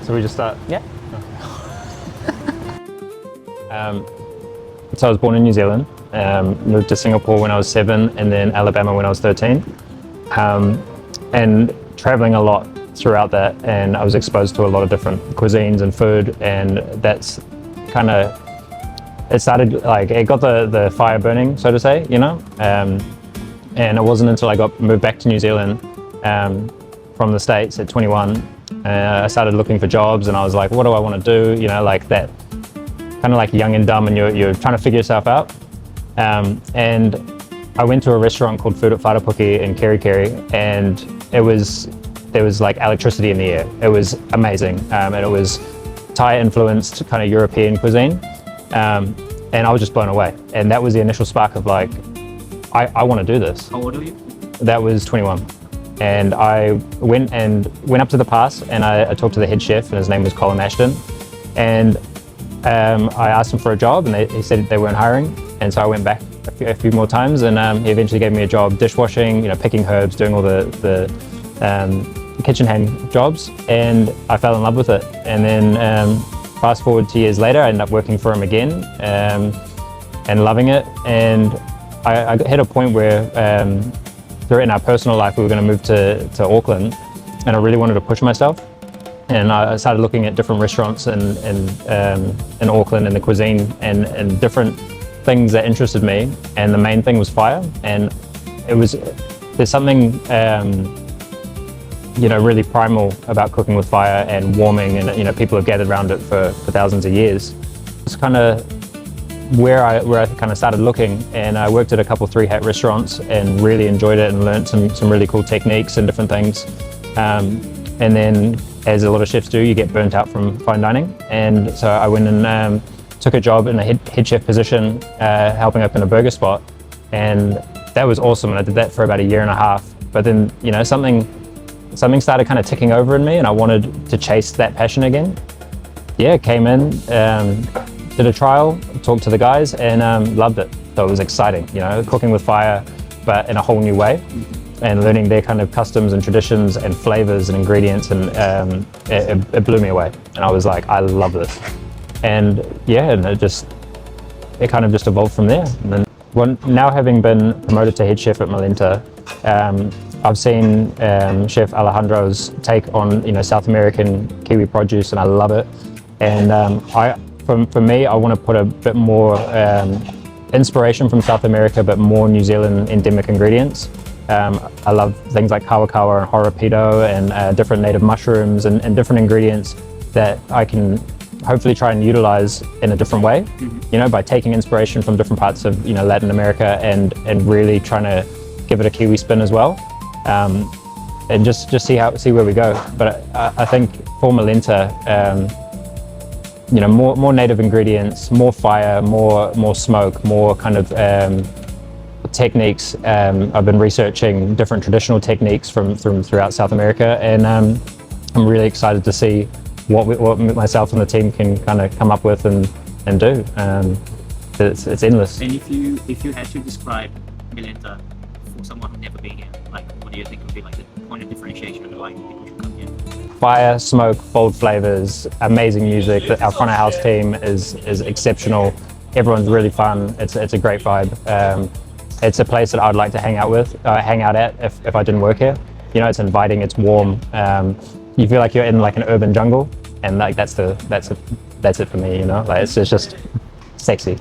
So we just start? Yeah. So I was born in New Zealand, moved to Singapore when I was 7, and then Alabama when I was 13. And traveling a lot throughout that, and I was exposed to a lot of different cuisines and food, and that's kind of, it started, like, it got the fire burning, so to say, you know? And it wasn't until I moved back to New Zealand from the States at 21, I started looking for jobs, and I was like, what do I want to do? You know, like that, kind of like young and dumb, and you're trying to figure yourself out. And I went to a restaurant called Food at Wharapuki in Kerikeri, and there was like electricity in the air. It was amazing, and it was Thai influenced kind of European cuisine, and I was just blown away. And that was the initial spark of like, I want to do this. How old are you? That was 21. And I went up to the pass, and I talked to the head chef, and his name was Colin Ashton. And I asked him for a job, and he said they weren't hiring. And so I went back a few more times, and he eventually gave me a job dishwashing, you know, picking herbs, doing all the kitchen hand jobs, and I fell in love with it. And then fast forward 2 years later, I ended up working for him again, and loving it. And I hit a point where in our personal life we were going to move to Auckland, and I really wanted to push myself. And I started looking at different restaurants in Auckland, and the cuisine, and different things that interested me. And the main thing was fire. And there's something you know, really primal about cooking with fire and warming, and you know, people have gathered around it for thousands of years. It's kind of where I kind of started looking, and I worked at a couple 3-hat restaurants and really enjoyed it, and learned some really cool techniques and different things. And then, as a lot of chefs do, you get burnt out from fine dining. And so I went and took a job in a head chef position, helping open a burger spot. And that was awesome. And I did that for about 1.5 years. But then, you know, something started kind of ticking over in me, and I wanted to chase that passion again. Yeah, came in, did a trial, talked to the guys, and loved it. So it was exciting, you know, cooking with fire, but in a whole new way. And learning their kind of customs and traditions and flavors and ingredients, and it blew me away. And I was like, I love this. And yeah, and it kind of just evolved from there. And then, now having been promoted to head chef at Milenta, I've seen Chef Alejandro's take on, you know, South American Kiwi produce, and I love it. And for me, I want to put a bit more inspiration from South America, but more New Zealand endemic ingredients. I love things like kawakawa and horopito, and different native mushrooms, and different ingredients that I can hopefully try and utilize in a different way, you know, by taking inspiration from different parts of, you know, Latin America, and really trying to give it a Kiwi spin as well, and just see where we go. But I think for Milenta, you know, more native ingredients, more fire, more smoke, more kind of techniques. I've been researching different traditional techniques from throughout South America, and I'm really excited to see what myself and the team can kind of come up with and do. It's endless. And if you had to describe Milenta for someone who's never been here, like, what do you think would be like the point of differentiation, or like people should come here? Fire, Smoke, bold flavors, amazing music. Our front of house team is exceptional. Everyone's really fun. It's a great vibe. It's a place that I'd like to hang out at if I didn't work here. You know, it's inviting, it's warm. You feel like you're in like an urban jungle, and like that's it for me. You know, like it's just sexy.